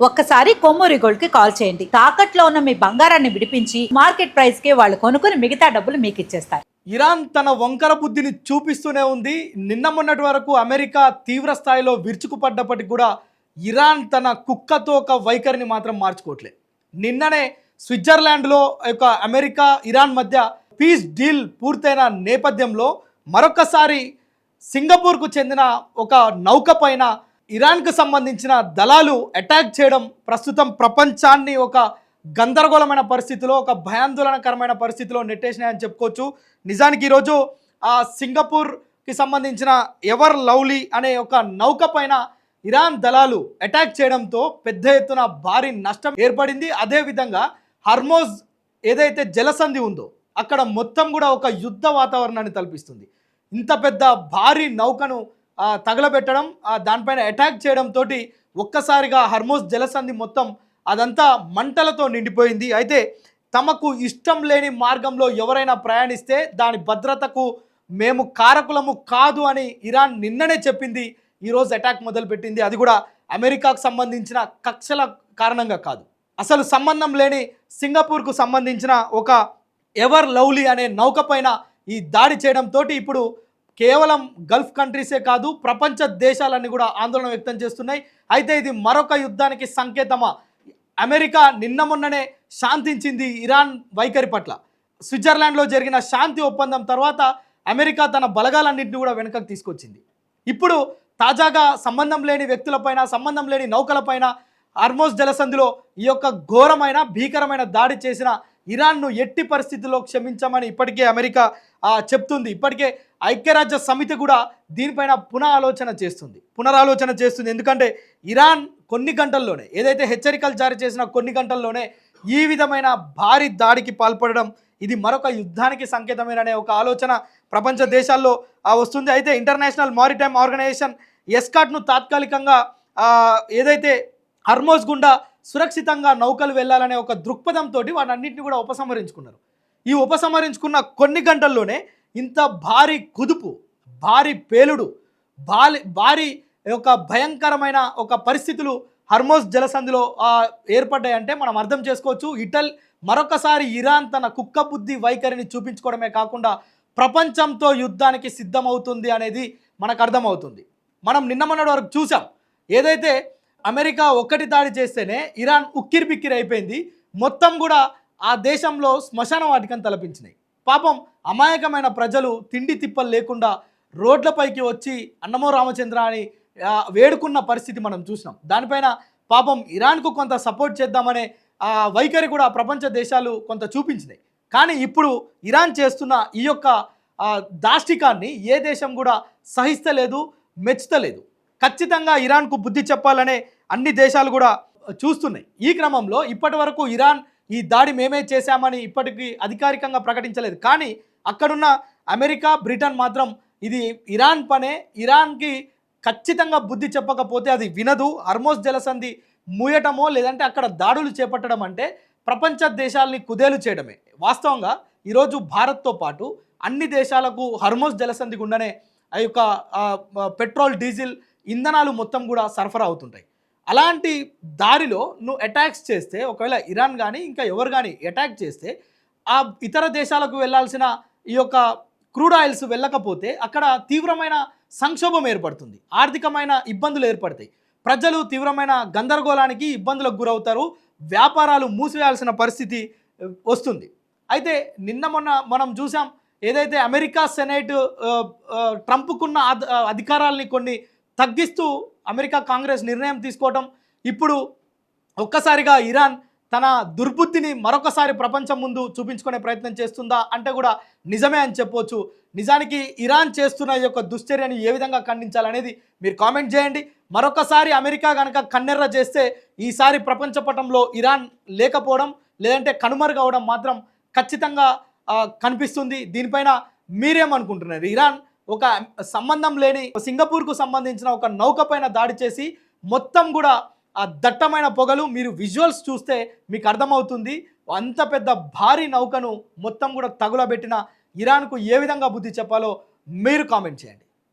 ఒక్కసారి కొమ్మూరి గోల్డ్ కి కాల్ చేయండి. తాకట్లో ఉన్న మీ బంగారాన్ని విడిపించి మార్కెట్ ప్రైస్ కి వాళ్ళు కొనుక్కుని మిగతా డబ్బులు మీకు ఇచ్చేస్తారు. ఇరాన్ తన వంకర బుద్ధిని చూపిస్తూనే ఉంది. నిన్న మొన్నటి వరకు అమెరికా తీవ్ర స్థాయిలో విరుచుకుపడ్డప్పటికి కూడా ఇరాన్ తన కుక్కతో ఒక వైఖరిని మాత్రం మార్చుకోవట్లేదు. నిన్ననే స్విట్జర్లాండ్లో అమెరికా ఇరాన్ మధ్య పీస్ డీల్ పూర్తయిన నేపథ్యంలో మరొకసారి సింగపూర్కు చెందిన ఒక నౌక పైన ఇరాన్కు సంబంధించిన దళాలు అటాక్ చేయడం ప్రస్తుతం ప్రపంచాన్ని ఒక గందరగోళమైన పరిస్థితిలో, ఒక భయాందోళనకరమైన పరిస్థితిలో నెట్టేసినాయని చెప్పుకోవచ్చు. నిజానికి ఈరోజు ఆ సింగపూర్కి సంబంధించిన ఎవర్ లవ్లీ అనే ఒక నౌక పైన ఇరాన్ దళాలు అటాక్ చేయడంతో పెద్ద ఎత్తున భారీ నష్టం ఏర్పడింది. అదేవిధంగా హర్మోజ్ ఏదైతే జలసంధి ఉందో అక్కడ మొత్తం కూడా ఒక యుద్ధ వాతావరణాన్ని తలపిస్తుంది. ఇంత పెద్ద భారీ నౌకను తగలబెట్టడం, దానిపైన అటాక్ చేయడంతో ఒక్కసారిగా హర్మోజ్ జలసంధి మొత్తం అదంతా మంటలతో నిండిపోయింది. అయితే తమకు ఇష్టం లేని మార్గంలో ఎవరైనా ప్రయాణిస్తే దాని భద్రతకు మేము కారకులము కాదు అని ఇరాన్ నిన్ననే చెప్పింది. ఈరోజు అటాక్ మొదలుపెట్టింది. అది కూడా అమెరికాకు సంబంధించిన కక్షల కారణంగా కాదు, అసలు సంబంధం లేని సింగపూర్కు సంబంధించిన ఒక ఎవర్ లవ్లీ అనే నౌక పైన ఈ దాడి చేయడంతో ఇప్పుడు కేవలం గల్ఫ్ కంట్రీసే కాదు, ప్రపంచ దేశాలన్నీ కూడా ఆందోళన వ్యక్తం చేస్తున్నాయి. అయితే ఇది మరొక యుద్ధానికి సంకేతమా? అమెరికా నిన్న మొన్ననే శాంతించింది ఇరాన్ వైఖరి పట్ల. స్విట్జర్లాండ్లో జరిగిన శాంతి ఒప్పందం తర్వాత అమెరికా తన బలగాలన్నింటినీ కూడా వెనుకకు తీసుకొచ్చింది. ఇప్పుడు తాజాగా సంబంధం లేని వ్యక్తులపైన, సంబంధం లేని నౌకలపైన హర్మోజ్ జలసంధిలో ఈ యొక్క ఘోరమైన భీకరమైన దాడి చేసిన ఇరాన్ను ఎట్టి పరిస్థితుల్లో క్షమించమని ఇప్పటికే అమెరికా చెప్తుంది. ఇప్పటికే ఐక్యరాజ్య సమితి కూడా దీనిపైన పునరాలోచన చేస్తుంది. ఎందుకంటే ఇరాన్ కొన్ని గంటల్లోనే, ఏదైతే హెచ్చరికలు జారీ చేసిన కొన్ని గంటల్లోనే ఈ విధమైన భారీ దాడికి పాల్పడడం ఇది మరొక యుద్ధానికి సంకేతమేననే ఒక ఆలోచన ప్రపంచ దేశాల్లో వస్తుంది. అయితే ఇంటర్నేషనల్ మారిటైమ్ ఆర్గనైజేషన్ ఎస్కాట్ను తాత్కాలికంగా ఏదైతే హర్మోజ్ గుండా సురక్షితంగా నౌకలు వెళ్ళాలనే ఒక దృక్పథంతో వాటన్నింటినీ కూడా ఉపసంహరించుకున్నారు. ఈ ఉపసంహరించుకున్న కొన్ని గంటల్లోనే ఇంత భారీ కుదుపు, భారీ పేలుడు, భారీ ఒక భయంకరమైన ఒక పరిస్థితులు హర్మోజ్ జలసంధిలో ఏర్పడ్డాయంటే మనం అర్థం చేసుకోవచ్చు. మరొకసారి ఇరాన్ తన కుక్క బుద్ధి వైఖరిని చూపించుకోవడమే కాకుండా ప్రపంచంతో యుద్ధానికి సిద్ధమవుతుంది అనేది మనకు అర్థమవుతుంది. మనం నిన్న మొన్నటి వరకు చూసాం, ఏదైతే అమెరికా ఒక్కటి దాడి చేస్తేనే ఇరాన్ ఉక్కిరిబిక్కిరి అయిపోయింది. మొత్తం కూడా ఆ దేశంలో శ్మశాన వాటికను తలపించినాయి. పాపం అమాయకమైన ప్రజలు తిండి తిప్పలు లేకుండా రోడ్లపైకి వచ్చి అన్నమో రామచంద్ర అని వేడుకున్న పరిస్థితి మనం చూసినాం. దానిపైన పాపం ఇరాన్కు కొంత సపోర్ట్ చేద్దామనే వైఖరి కూడా ప్రపంచ దేశాలు కొంత చూపించినాయి. కానీ ఇప్పుడు ఇరాన్ చేస్తున్న ఈ యొక్క దాష్టికాన్ని ఏ దేశం కూడా సహిస్తలేదు, మెచ్చుతలేదు. ఖచ్చితంగా ఇరాన్కు బుద్ధి చెప్పాలనే అన్ని దేశాలు కూడా చూస్తున్నాయి. ఈ క్రమంలో ఇప్పటి వరకు ఇరాన్ ఈ దాడి మేమే చేశామని ఇప్పటికీ అధికారికంగా ప్రకటించలేదు. కానీ అక్కడున్న అమెరికా, బ్రిటన్ మాత్రం ఇది ఇరాన్ పనే, ఇరాన్కి ఖచ్చితంగా బుద్ధి చెప్పకపోతే అది వినదు, హర్మోజ్ జలసంధి మూయటమో లేదంటే అక్కడ దాడులు చేపట్టడం అంటే ప్రపంచ దేశాలని కుదేలు చేయడమే. వాస్తవంగా ఈరోజు భారత్తో పాటు అన్ని దేశాలకు హర్మోజ్ జలసంధి గుండానే ఆ యొక్క పెట్రోల్, డీజిల్, ఇంధనాలు మొత్తం కూడా సరఫరా అవుతుంటాయి. అలాంటి దారిలో నువ్వు అటాక్స్ చేస్తే, ఒకవేళ ఇరాన్ కానీ ఇంకా ఎవరు కానీ అటాక్ చేస్తే ఆ ఇతర దేశాలకు వెళ్ళాల్సిన ఈ యొక్క క్రూడ్ ఆయిల్స్ వెళ్ళకపోతే అక్కడ తీవ్రమైన సంక్షోభం ఏర్పడుతుంది, ఆర్థికమైన ఇబ్బందులు ఏర్పడతాయి, ప్రజలు తీవ్రమైన గందరగోళానికి, ఇబ్బందులకు గురవుతారు, వ్యాపారాలు మూసివేయాల్సిన పరిస్థితి వస్తుంది. అయితే నిన్న మొన్న మనం చూసాం, ఏదైతే అమెరికా సెనేట్ ట్రంప్కున్న అధికారాలని కొన్ని తగ్గిస్తూ అమెరికా కాంగ్రెస్ నిర్ణయం తీసుకోవటం, ఇప్పుడు ఒక్కసారిగా ఇరాన్ తన దుర్బుద్ధిని మరొకసారి ప్రపంచం ముందు చూపించుకునే ప్రయత్నం చేస్తుందా అంటే కూడా నిజమే అని చెప్పవచ్చు. నిజానికి ఇరాన్ చేస్తున్న ఈ యొక్క దుశ్చర్యని ఏ విధంగా ఖండించాలనేది మీరు కామెంట్ చేయండి. మరొకసారి అమెరికా కనుక కన్నెర్ర చేస్తే ఈసారి ప్రపంచ పటంలో ఇరాన్ లేకపోవడం లేదంటే కనుమరుగవడం మాత్రం ఖచ్చితంగా కనిపిస్తుంది. దీనిపైన మీరేమనుకుంటున్నారు? ఇరాన్ ఒక సంబంధం లేని సింగపూర్కు సంబంధించిన ఒక నౌక పైన దాడి చేసి మొత్తం కూడా ఆ దట్టమైన పొగలు, మీరు విజువల్స్ చూస్తే మీకు అర్థమవుతుంది. అంత పెద్ద భారీ నౌకను మొత్తం కూడా తగులబెట్టిన ఇరాన్కు ఏ విధంగా బుద్ధి చెప్పాలో మీరు కామెంట్ చేయండి.